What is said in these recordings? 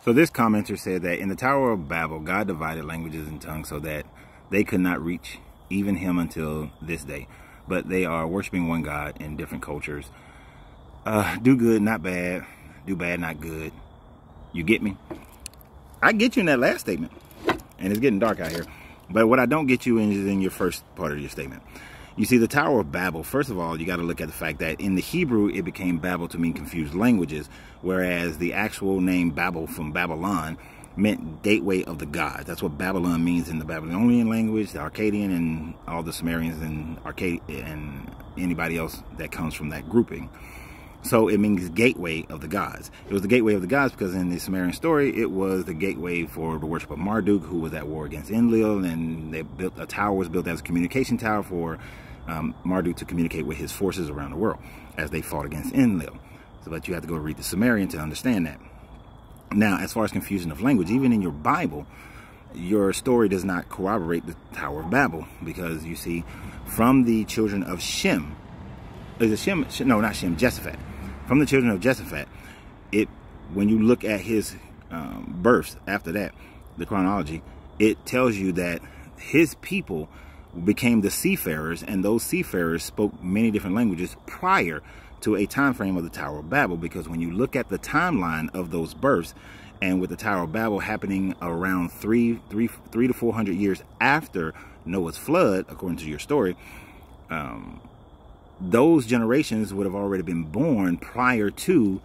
So this commenter said that in the Tower of Babel, God divided languages and tongues so that they could not reach even him until this day. But they are worshiping one God in different cultures. Do good, not bad. Do bad, not good. You get me? I get you in that last statement. And it's getting dark out here. But what I don't get you in is in your first part of your statement. You see, the Tower of Babel, first of all, you got to look at the fact that in the Hebrew, it became Babel to mean confused languages, whereas the actual name Babel from Babylon meant gateway of the gods. That's what Babylon means in the Babylonian language, the Akkadian, and all the Sumerians and anybody else that comes from that grouping. So it means gateway of the gods. It was the gateway of the gods because in the Sumerian story, it was the gateway for the worship of Marduk, who was at war against Enlil, and they built a tower was built as a communication tower for Marduk to communicate with his forces around the world as they fought against Enlil. So, but you have to go read the Sumerian to understand that. Now, as far as confusion of language, even in your Bible, your story does not corroborate the Tower of Babel, because you see, from the children of Shem, is it Shem? No, not Shem, Jeshaphat. From the children of Jeshaphat, when you look at his births after that, the chronology, it tells you that his people became the seafarers, and those seafarers spoke many different languages prior to a time frame of the Tower of Babel. Because when you look at the timeline of those births, and with the Tower of Babel happening around 300 to 400 years after Noah's flood, according to your story, those generations would have already been born prior to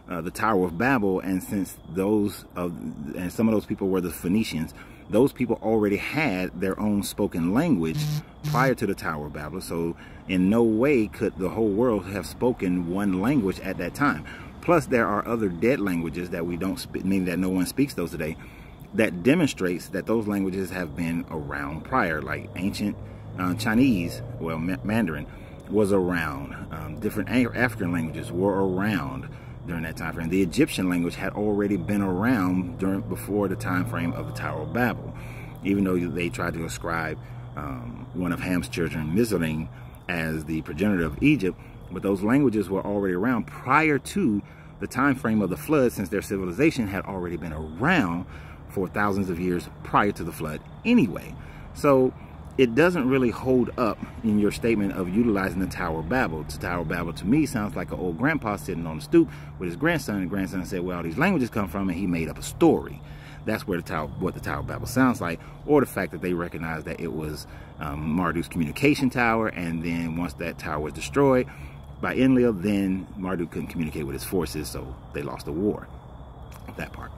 the Tower of Babel. And since and some of those people were the Phoenicians, those people already had their own spoken language prior to the Tower of Babel. So in no way could the whole world have spoken one language at that time. Plus, there are other dead languages that we don't speak, meaning that no one speaks those today, that demonstrates that those languages have been around prior, like ancient Chinese, well, Mandarin was around. Different African languages were around during that time frame. The Egyptian language had already been around before the time frame of the Tower of Babel, even though they tried to ascribe one of Ham's children, Mizraim, as the progenitor of Egypt. But those languages were already around prior to the time frame of the flood, since their civilization had already been around for thousands of years prior to the flood anyway. So it doesn't really hold up in your statement of utilizing the Tower of Babel. The Tower of Babel to me sounds like an old grandpa sitting on the stoop with his grandson, and the grandson said, well, all these languages come from, and he made up a story. That's where what the Tower of Babel sounds like. Or the fact that they recognized that it was Marduk's communication tower, and then once that tower was destroyed by Enlil, then Marduk couldn't communicate with his forces, so they lost the war. That part.